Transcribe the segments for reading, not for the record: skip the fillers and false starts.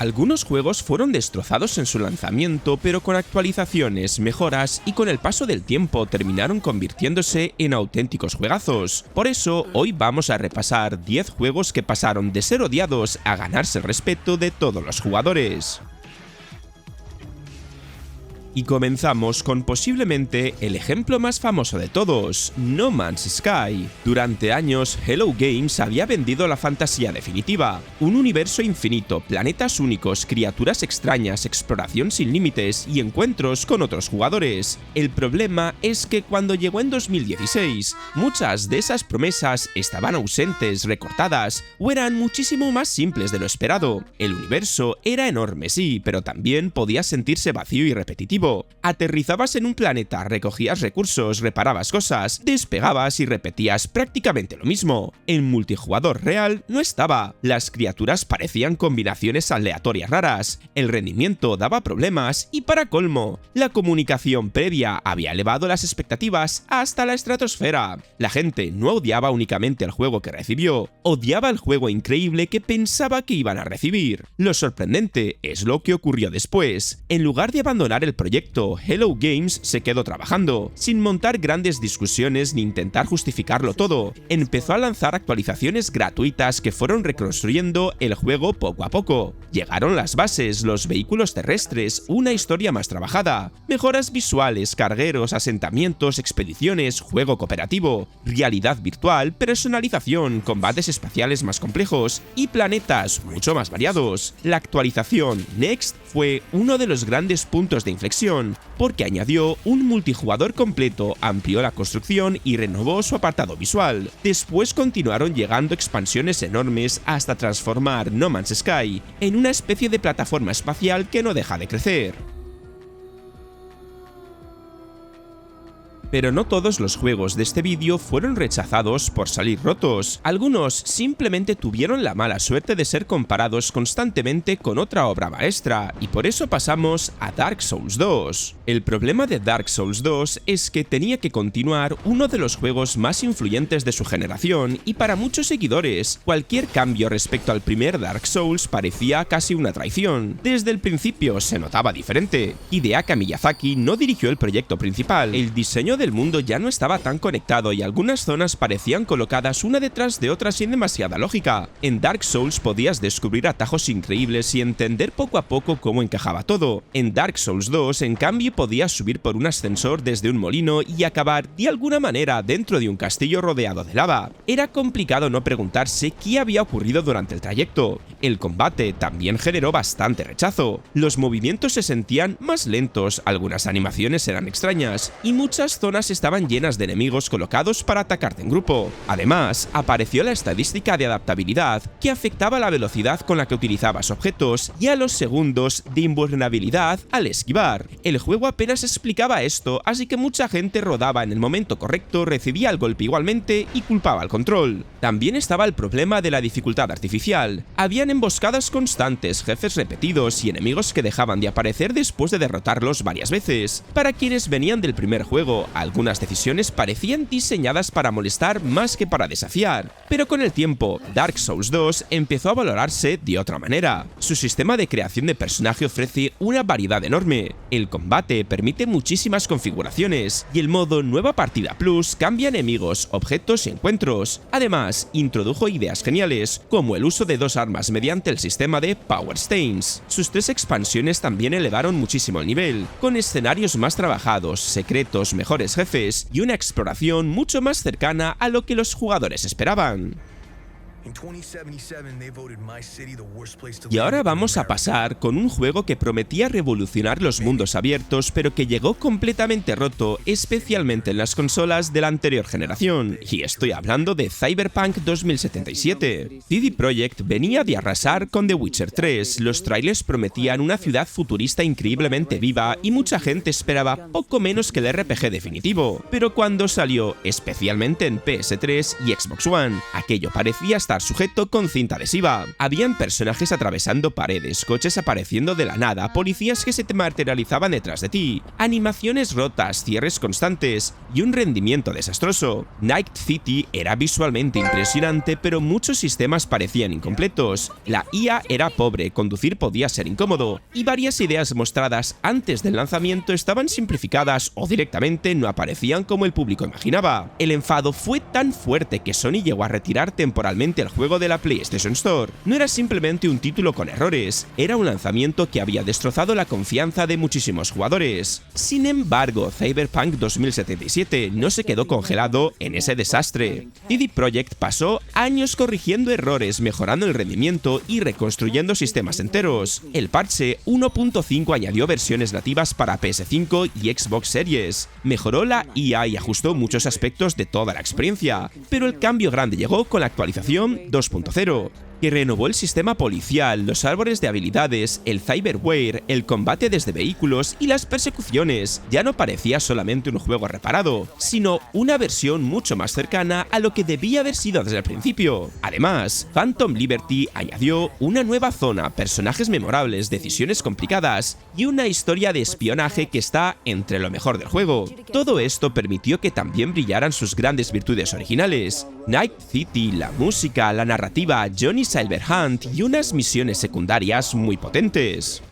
Algunos juegos fueron destrozados en su lanzamiento, pero con actualizaciones, mejoras y con el paso del tiempo terminaron convirtiéndose en auténticos juegazos. Por eso, hoy vamos a repasar 10 juegos que pasaron de ser odiados a ganarse el respeto de todos los jugadores. Y comenzamos con posiblemente el ejemplo más famoso de todos, No Man's Sky. Durante años, Hello Games había vendido la fantasía definitiva, un universo infinito, planetas únicos, criaturas extrañas, exploración sin límites y encuentros con otros jugadores. El problema es que cuando llegó en 2016, muchas de esas promesas estaban ausentes, recortadas o eran muchísimo más simples de lo esperado. El universo era enorme, sí, pero también podía sentirse vacío y repetitivo. Aterrizabas en un planeta, recogías recursos, reparabas cosas, despegabas y repetías prácticamente lo mismo. El multijugador real no estaba, las criaturas parecían combinaciones aleatorias raras, el rendimiento daba problemas y para colmo, la comunicación previa había elevado las expectativas hasta la estratosfera. La gente no odiaba únicamente el juego que recibió, odiaba el juego increíble que pensaba que iban a recibir. Lo sorprendente es lo que ocurrió después. En lugar de abandonar el proyecto, Hello Games se quedó trabajando, sin montar grandes discusiones ni intentar justificarlo todo. Empezó a lanzar actualizaciones gratuitas que fueron reconstruyendo el juego poco a poco. Llegaron las bases, los vehículos terrestres, una historia más trabajada, mejoras visuales, cargueros, asentamientos, expediciones, juego cooperativo, realidad virtual, personalización, combates espaciales más complejos y planetas mucho más variados. La actualización Next fue uno de los grandes puntos de inflexión, porque añadió un multijugador completo, amplió la construcción y renovó su apartado visual. Después continuaron llegando expansiones enormes hasta transformar No Man's Sky en una especie de plataforma espacial que no deja de crecer. Pero no todos los juegos de este vídeo fueron rechazados por salir rotos. Algunos simplemente tuvieron la mala suerte de ser comparados constantemente con otra obra maestra, y por eso pasamos a Dark Souls 2. El problema de Dark Souls 2 es que tenía que continuar uno de los juegos más influyentes de su generación, y para muchos seguidores, cualquier cambio respecto al primer Dark Souls parecía casi una traición. Desde el principio se notaba diferente. Hideaki Miyazaki no dirigió el proyecto principal, el diseño del mundo ya no estaba tan conectado y algunas zonas parecían colocadas una detrás de otra sin demasiada lógica. En Dark Souls podías descubrir atajos increíbles y entender poco a poco cómo encajaba todo. En Dark Souls 2, en cambio, podías subir por un ascensor desde un molino y acabar de alguna manera dentro de un castillo rodeado de lava. Era complicado no preguntarse qué había ocurrido durante el trayecto. El combate también generó bastante rechazo. Los movimientos se sentían más lentos, algunas animaciones eran extrañas y muchas zonas estaban llenas de enemigos colocados para atacarte en grupo. Además, apareció la estadística de adaptabilidad que afectaba la velocidad con la que utilizabas objetos y a los segundos de invulnerabilidad al esquivar. El juego apenas explicaba esto, así que mucha gente rodaba en el momento correcto, recibía el golpe igualmente y culpaba al control. También estaba el problema de la dificultad artificial. Habían emboscadas constantes, jefes repetidos y enemigos que dejaban de aparecer después de derrotarlos varias veces. Para quienes venían del primer juego, algunas decisiones parecían diseñadas para molestar más que para desafiar, pero con el tiempo, Dark Souls 2 empezó a valorarse de otra manera. Su sistema de creación de personaje ofrece una variedad enorme, el combate permite muchísimas configuraciones, y el modo Nueva Partida Plus cambia enemigos, objetos y encuentros. Además, introdujo ideas geniales, como el uso de dos armas mediante el sistema de Power Stains. Sus 3 expansiones también elevaron muchísimo el nivel, con escenarios más trabajados, secretos, mejores jefes y una exploración mucho más cercana a lo que los jugadores esperaban. Y ahora vamos a pasar con un juego que prometía revolucionar los mundos abiertos, pero que llegó completamente roto, especialmente en las consolas de la anterior generación. Y estoy hablando de Cyberpunk 2077. CD Projekt venía de arrasar con The Witcher 3, los trailers prometían una ciudad futurista increíblemente viva y mucha gente esperaba poco menos que el RPG definitivo. Pero cuando salió, especialmente en PS3 y Xbox One, aquello parecía estar estar sujeto con cinta adhesiva. Habían personajes atravesando paredes, coches apareciendo de la nada, policías que se te materializaban detrás de ti, animaciones rotas, cierres constantes y un rendimiento desastroso. Night City era visualmente impresionante, pero muchos sistemas parecían incompletos. La IA era pobre, conducir podía ser incómodo, y varias ideas mostradas antes del lanzamiento estaban simplificadas o directamente no aparecían como el público imaginaba. El enfado fue tan fuerte que Sony llegó a retirar temporalmente el juego de la PlayStation Store. No era simplemente un título con errores, era un lanzamiento que había destrozado la confianza de muchísimos jugadores. Sin embargo, Cyberpunk 2077 no se quedó congelado en ese desastre. CD Projekt pasó años corrigiendo errores, mejorando el rendimiento y reconstruyendo sistemas enteros. El parche 1.5 añadió versiones nativas para PS5 y Xbox Series, mejoró la IA y ajustó muchos aspectos de toda la experiencia, pero el cambio grande llegó con la actualización 2.0, que renovó el sistema policial, los árboles de habilidades, el cyberware, el combate desde vehículos y las persecuciones. Ya no parecía solamente un juego reparado, sino una versión mucho más cercana a lo que debía haber sido desde el principio. Además, Phantom Liberty añadió una nueva zona, personajes memorables, decisiones complicadas y una historia de espionaje que está entre lo mejor del juego. Todo esto permitió que también brillaran sus grandes virtudes originales: Night City, la música, la narrativa, Johnny Silverhand y unas misiones secundarias muy potentes.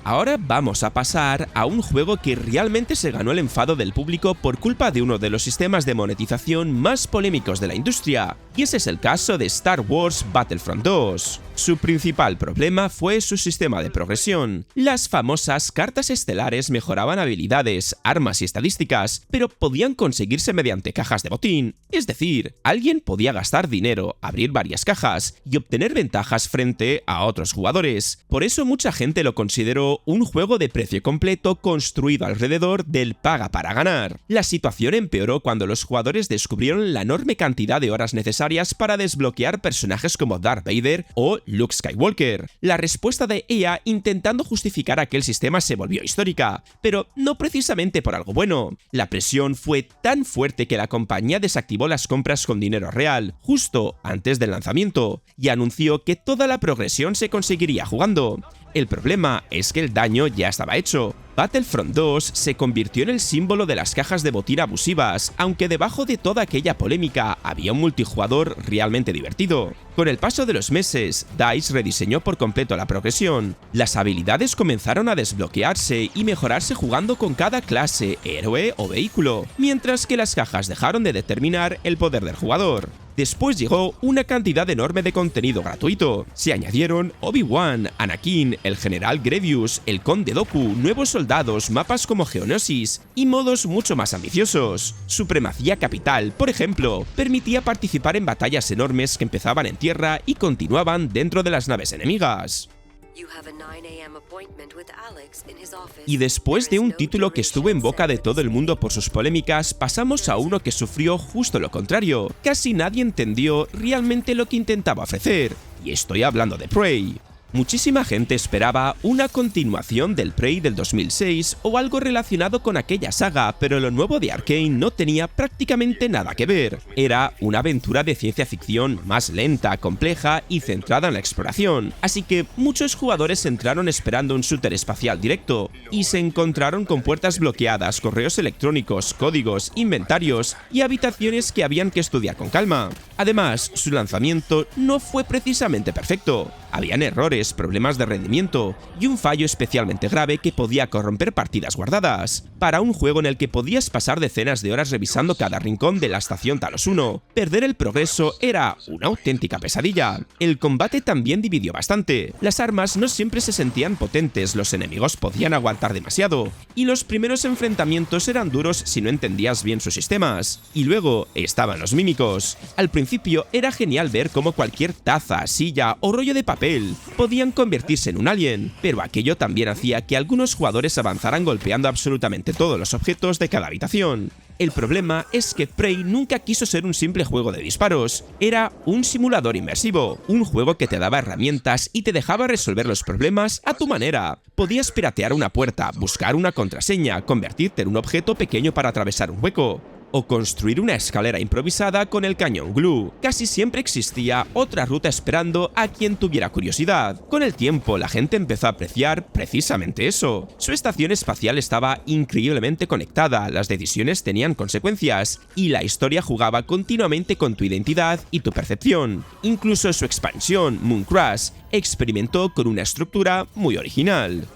Ahora vamos a pasar a un juego que realmente se ganó el enfado del público por culpa de uno de los sistemas de monetización más polémicos de la industria, y ese es el caso de Star Wars Battlefront 2. Su principal problema fue su sistema de progresión. Las famosas cartas estelares mejoraban habilidades, armas y estadísticas, pero podían conseguirse mediante cajas de botín. Es decir, alguien podía gastar dinero, abrir varias cajas y obtener ventajas frente a otros jugadores. Por eso mucha gente lo consideró un juego de precio completo construido alrededor del paga para ganar. La situación empeoró cuando los jugadores descubrieron la enorme cantidad de horas necesarias para desbloquear personajes como Darth Vader o Luke Skywalker. La respuesta de EA intentando justificar aquel sistema se volvió histórica, pero no precisamente por algo bueno. La presión fue tan fuerte que la compañía desactivó las compras con dinero real, justo antes del lanzamiento, y anunció que toda la progresión se conseguiría jugando. El problema es que el daño ya estaba hecho. Battlefront 2 se convirtió en el símbolo de las cajas de botín abusivas, aunque debajo de toda aquella polémica había un multijugador realmente divertido. Con el paso de los meses, DICE rediseñó por completo la progresión. Las habilidades comenzaron a desbloquearse y mejorarse jugando con cada clase, héroe o vehículo, mientras que las cajas dejaron de determinar el poder del jugador. Después llegó una cantidad enorme de contenido gratuito. Se añadieron Obi-Wan, Anakin, el General Grievous, el Conde Dooku, nuevos soldados, mapas como Geonosis y modos mucho más ambiciosos. Supremacía Capital, por ejemplo, permitía participar en batallas enormes que empezaban en tierra y continuaban dentro de las naves enemigas. Y después de un título que estuvo en boca de todo el mundo por sus polémicas, pasamos a uno que sufrió justo lo contrario. Casi nadie entendió realmente lo que intentaba ofrecer, y estoy hablando de Prey. Muchísima gente esperaba una continuación del Prey del 2006 o algo relacionado con aquella saga, pero lo nuevo de Arkane no tenía prácticamente nada que ver. Era una aventura de ciencia ficción más lenta, compleja y centrada en la exploración, así que muchos jugadores entraron esperando un shooter espacial directo y se encontraron con puertas bloqueadas, correos electrónicos, códigos, inventarios y habitaciones que habían que estudiar con calma. Además, su lanzamiento no fue precisamente perfecto. Habían errores, problemas de rendimiento y un fallo especialmente grave que podía corromper partidas guardadas. Para un juego en el que podías pasar decenas de horas revisando cada rincón de la estación Talos 1, perder el progreso era una auténtica pesadilla. El combate también dividió bastante. Las armas no siempre se sentían potentes, los enemigos podían aguantar demasiado, y los primeros enfrentamientos eran duros si no entendías bien sus sistemas. Y luego estaban los mímicos. Al principio era genial ver cómo cualquier taza, silla o rollo de papel podían convertirse en un alien, pero aquello también hacía que algunos jugadores avanzaran golpeando absolutamente todos los objetos de cada habitación. El problema es que Prey nunca quiso ser un simple juego de disparos, era un simulador inmersivo, un juego que te daba herramientas y te dejaba resolver los problemas a tu manera. Podías piratear una puerta, buscar una contraseña, convertirte en un objeto pequeño para atravesar un hueco. o construir una escalera improvisada con el cañón glue. Casi siempre existía otra ruta esperando a quien tuviera curiosidad. Con el tiempo, la gente empezó a apreciar precisamente eso. Su estación espacial estaba increíblemente conectada, las decisiones tenían consecuencias, y la historia jugaba continuamente con tu identidad y tu percepción. Incluso su expansión, Moon Crash, experimentó con una estructura muy original.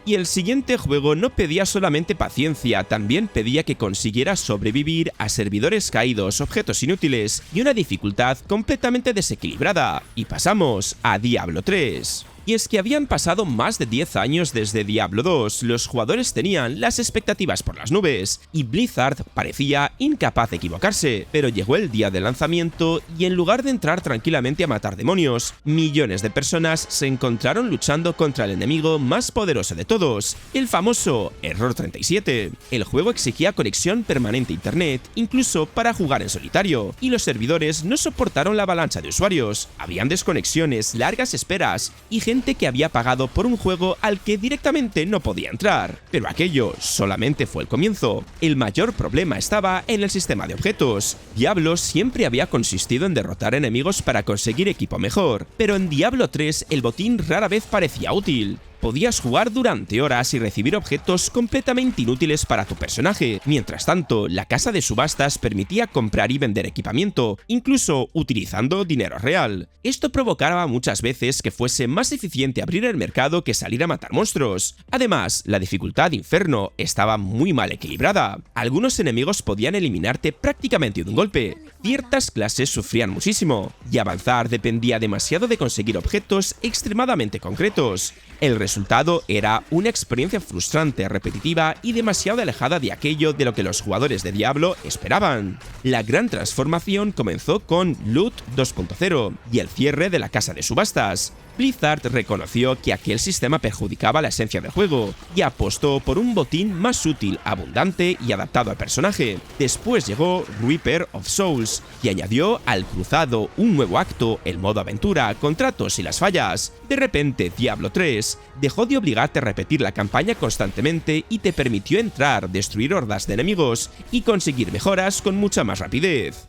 Y el siguiente juego no pedía solamente paciencia, también pedía que consiguieras sobrevivir a servidores caídos, objetos inútiles y una dificultad completamente desequilibrada. Y pasamos a Diablo 3. Y es que habían pasado más de 10 años desde Diablo 2, los jugadores tenían las expectativas por las nubes, y Blizzard parecía incapaz de equivocarse, pero llegó el día del lanzamiento y en lugar de entrar tranquilamente a matar demonios, millones de personas se encontraron luchando contra el enemigo más poderoso de todos, el famoso Error 37. El juego exigía conexión permanente a internet, incluso para jugar en solitario, y los servidores no soportaron la avalancha de usuarios, habían desconexiones, largas esperas y gente que había pagado por un juego al que directamente no podía entrar. Pero aquello solamente fue el comienzo. El mayor problema estaba en el sistema de objetos. Diablo siempre había consistido en derrotar enemigos para conseguir equipo mejor, pero en Diablo 3 el botín rara vez parecía útil. Podías jugar durante horas y recibir objetos completamente inútiles para tu personaje. Mientras tanto, la casa de subastas permitía comprar y vender equipamiento, incluso utilizando dinero real. Esto provocaba muchas veces que fuese más eficiente abrir el mercado que salir a matar monstruos. Además, la dificultad Inferno estaba muy mal equilibrada. Algunos enemigos podían eliminarte prácticamente de un golpe. Ciertas clases sufrían muchísimo, y avanzar dependía demasiado de conseguir objetos extremadamente concretos. El resultado era una experiencia frustrante, repetitiva y demasiado alejada de aquello de lo que los jugadores de Diablo esperaban. La gran transformación comenzó con Loot 2.0 y el cierre de la casa de subastas. Blizzard reconoció que aquel sistema perjudicaba la esencia del juego y apostó por un botín más útil, abundante y adaptado al personaje. Después llegó Reaper of Souls y añadió al cruzado un nuevo acto, el modo aventura, contratos y las fallas. De repente, Diablo 3 dejó de obligarte a repetir la campaña constantemente y te permitió entrar, destruir hordas de enemigos y conseguir mejoras con mucha más rapidez.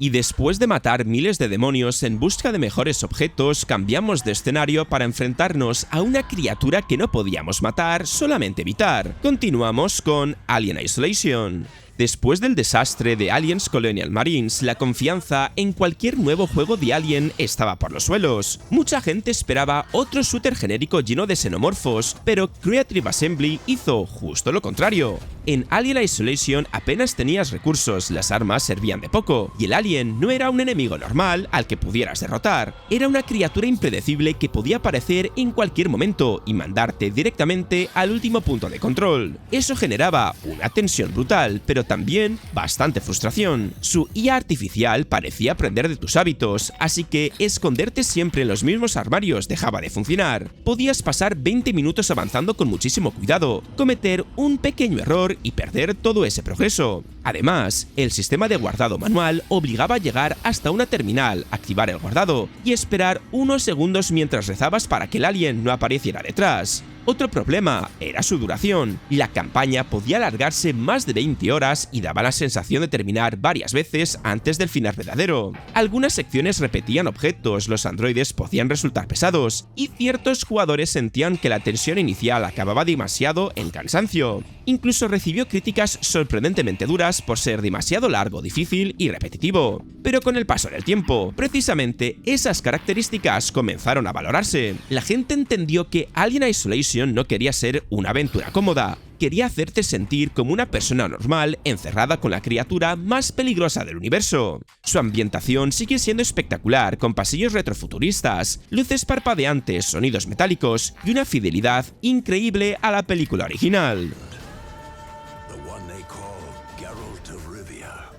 Y después de matar miles de demonios en busca de mejores objetos, cambiamos de escenario para enfrentarnos a una criatura que no podíamos matar, solamente evitar. Continuamos con Alien Isolation. Después del desastre de Aliens Colonial Marines, la confianza en cualquier nuevo juego de Alien estaba por los suelos. Mucha gente esperaba otro shooter genérico lleno de xenomorfos, pero Creative Assembly hizo justo lo contrario. En Alien Isolation apenas tenías recursos, las armas servían de poco, y el alien no era un enemigo normal al que pudieras derrotar. Era una criatura impredecible que podía aparecer en cualquier momento y mandarte directamente al último punto de control. Eso generaba una tensión brutal, pero también bastante frustración. Su IA artificial parecía aprender de tus hábitos, así que esconderte siempre en los mismos armarios dejaba de funcionar. Podías pasar 20 minutos avanzando con muchísimo cuidado, cometer un pequeño error y perder todo ese progreso. Además, el sistema de guardado manual obligaba a llegar hasta una terminal, activar el guardado y esperar unos segundos mientras rezabas para que el alien no apareciera detrás. Otro problema era su duración. La campaña podía alargarse más de 20 horas y daba la sensación de terminar varias veces antes del final verdadero. Algunas secciones repetían objetos, los androides podían resultar pesados, y ciertos jugadores sentían que la tensión inicial acababa demasiado en cansancio. Incluso recibió críticas sorprendentemente duras por ser demasiado largo, difícil y repetitivo. Pero con el paso del tiempo, precisamente esas características comenzaron a valorarse. La gente entendió que Alien Isolation no quería ser una aventura cómoda, quería hacerte sentir como una persona normal encerrada con la criatura más peligrosa del universo. Su ambientación sigue siendo espectacular, con pasillos retrofuturistas, luces parpadeantes, sonidos metálicos y una fidelidad increíble a la película original.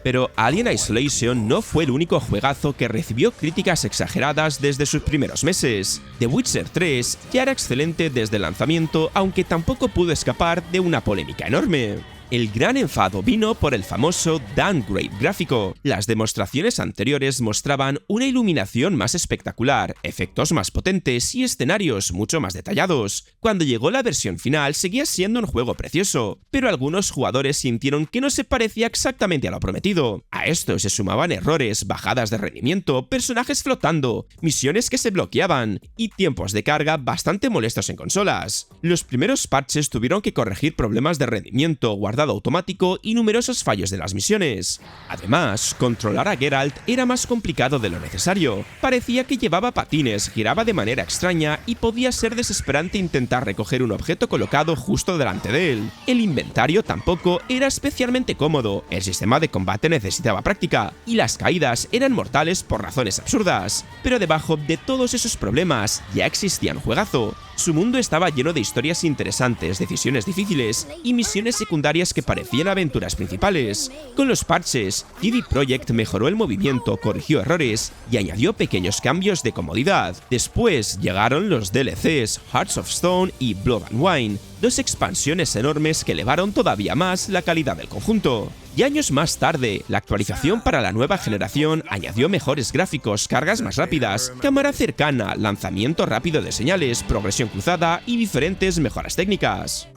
Pero Alien Isolation no fue el único juegazo que recibió críticas exageradas desde sus primeros meses. The Witcher 3 ya era excelente desde el lanzamiento, aunque tampoco pudo escapar de una polémica enorme. El gran enfado vino por el famoso downgrade gráfico. Las demostraciones anteriores mostraban una iluminación más espectacular, efectos más potentes y escenarios mucho más detallados. Cuando llegó la versión final seguía siendo un juego precioso, pero algunos jugadores sintieron que no se parecía exactamente a lo prometido. A esto se sumaban errores, bajadas de rendimiento, personajes flotando, misiones que se bloqueaban y tiempos de carga bastante molestos en consolas. Los primeros parches tuvieron que corregir problemas de rendimiento, guardado automático y numerosos fallos de las misiones. Además, controlar a Geralt era más complicado de lo necesario. Parecía que llevaba patines, giraba de manera extraña y podía ser desesperante intentar recoger un objeto colocado justo delante de él. El inventario tampoco era especialmente cómodo, el sistema de combate necesitaba práctica y las caídas eran mortales por razones absurdas. Pero debajo de todos esos problemas ya existía un juegazo. Su mundo estaba lleno de historias interesantes, decisiones difíciles y misiones secundarias que parecían aventuras principales. Con los parches, CD Projekt mejoró el movimiento, corrigió errores y añadió pequeños cambios de comodidad. Después llegaron los DLCs Hearts of Stone y Blood and Wine, dos expansiones enormes que elevaron todavía más la calidad del conjunto. Y años más tarde, la actualización para la nueva generación añadió mejores gráficos, cargas más rápidas, cámara cercana, lanzamiento rápido de señales, progresión cruzada y diferentes mejoras técnicas.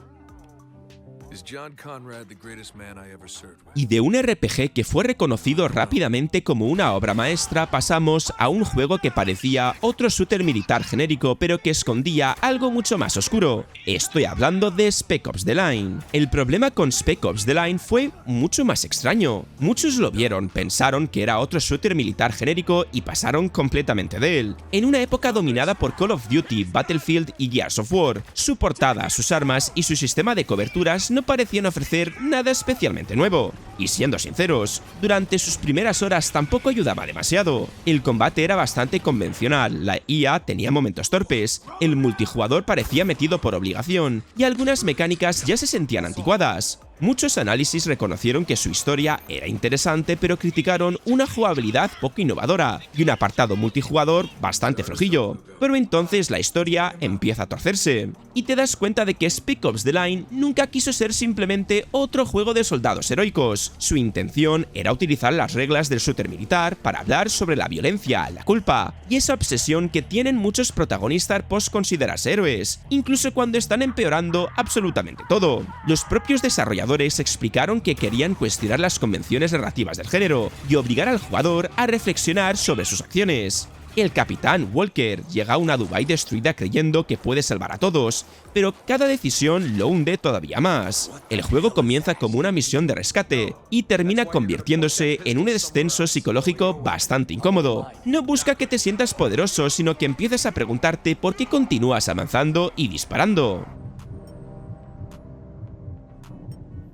Y de un RPG que fue reconocido rápidamente como una obra maestra pasamos a un juego que parecía otro shooter militar genérico pero que escondía algo mucho más oscuro. Estoy hablando de Spec Ops: The Line. El problema con Spec Ops: The Line fue mucho más extraño. Muchos lo vieron, pensaron que era otro shooter militar genérico y pasaron completamente de él. En una época dominada por Call of Duty, Battlefield y Gears of War, su portada, sus armas y su sistema de coberturas no parecían ofrecer nada especialmente nuevo. Y siendo sinceros, durante sus primeras horas tampoco ayudaba demasiado. El combate era bastante convencional, la IA tenía momentos torpes, el multijugador parecía metido por obligación y algunas mecánicas ya se sentían anticuadas. Muchos análisis reconocieron que su historia era interesante, pero criticaron una jugabilidad poco innovadora y un apartado multijugador bastante flojillo. Pero entonces la historia empieza a torcerse, y te das cuenta de que Spec Ops: The Line nunca quiso ser simplemente otro juego de soldados heroicos. Su intención era utilizar las reglas del shooter militar para hablar sobre la violencia, la culpa y esa obsesión que tienen muchos protagonistas post considerarse héroes, incluso cuando están empeorando absolutamente todo. Los propios desarrolladores explicaron que querían cuestionar las convenciones narrativas del género y obligar al jugador a reflexionar sobre sus acciones. El capitán Walker llega a una Dubái destruida creyendo que puede salvar a todos, pero cada decisión lo hunde todavía más. El juego comienza como una misión de rescate y termina convirtiéndose en un descenso psicológico bastante incómodo. No busca que te sientas poderoso, sino que empieces a preguntarte por qué continúas avanzando y disparando.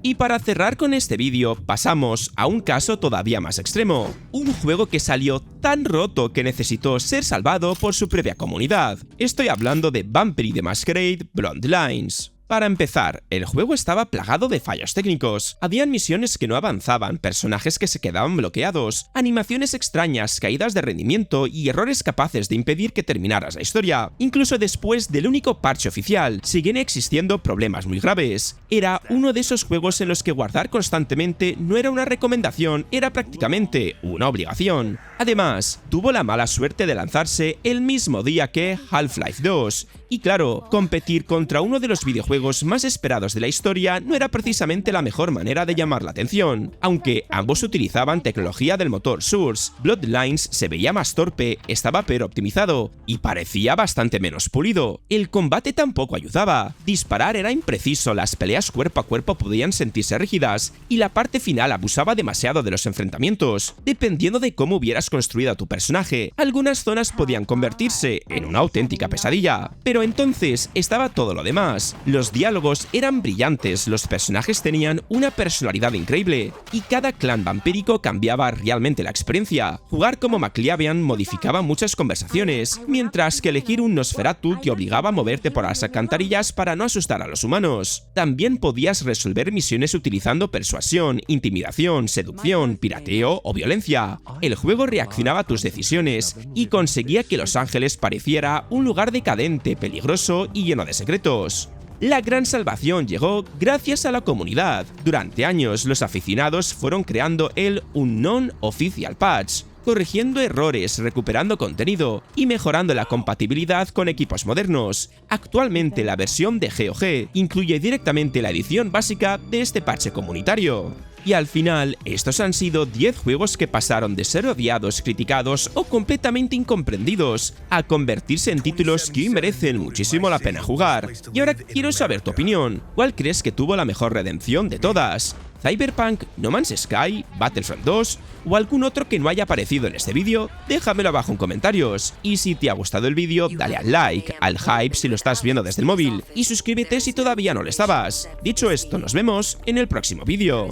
Y para cerrar con este vídeo, pasamos a un caso todavía más extremo. Un juego que salió tan roto que necesitó ser salvado por su propia comunidad. Estoy hablando de Vampire the Masquerade Bloodlines. Para empezar, el juego estaba plagado de fallos técnicos. Habían misiones que no avanzaban, personajes que se quedaban bloqueados, animaciones extrañas, caídas de rendimiento y errores capaces de impedir que terminaras la historia. Incluso después del único parche oficial, siguen existiendo problemas muy graves. Era uno de esos juegos en los que guardar constantemente no era una recomendación, era prácticamente una obligación. Además, tuvo la mala suerte de lanzarse el mismo día que Half-Life 2. Y claro, competir contra uno de los videojuegos más esperados de la historia no era precisamente la mejor manera de llamar la atención. Aunque ambos utilizaban tecnología del motor Source, Bloodlines se veía más torpe, estaba peor optimizado y parecía bastante menos pulido. El combate tampoco ayudaba, disparar era impreciso, las peleas cuerpo a cuerpo podían sentirse rígidas y la parte final abusaba demasiado de los enfrentamientos. Dependiendo de cómo hubieras construido a tu personaje, algunas zonas podían convertirse en una auténtica pesadilla. Pero entonces estaba todo lo demás. Los diálogos eran brillantes, los personajes tenían una personalidad increíble y cada clan vampírico cambiaba realmente la experiencia. Jugar como McLeavian modificaba muchas conversaciones, mientras que elegir un Nosferatu te obligaba a moverte por las alcantarillas para no asustar a los humanos. También podías resolver misiones utilizando persuasión, intimidación, seducción, pirateo o violencia. El juego reaccionaba a tus decisiones y conseguía que Los Ángeles pareciera un lugar decadente, peligroso y lleno de secretos. La gran salvación llegó gracias a la comunidad. Durante años, los aficionados fueron creando el Unknown Official Patch, corrigiendo errores, recuperando contenido y mejorando la compatibilidad con equipos modernos. Actualmente la versión de GOG incluye directamente la edición básica de este parche comunitario. Y al final, estos han sido 10 juegos que pasaron de ser odiados, criticados o completamente incomprendidos a convertirse en títulos que hoy merecen muchísimo la pena jugar. Y ahora quiero saber tu opinión. ¿Cuál crees que tuvo la mejor redención de todas? ¿Cyberpunk, No Man's Sky, Battlefront 2 o algún otro que no haya aparecido en este vídeo? Déjamelo abajo en comentarios. Y si te ha gustado el vídeo, dale al like, al hype si lo estás viendo desde el móvil y suscríbete si todavía no lo estabas. Dicho esto, nos vemos en el próximo vídeo.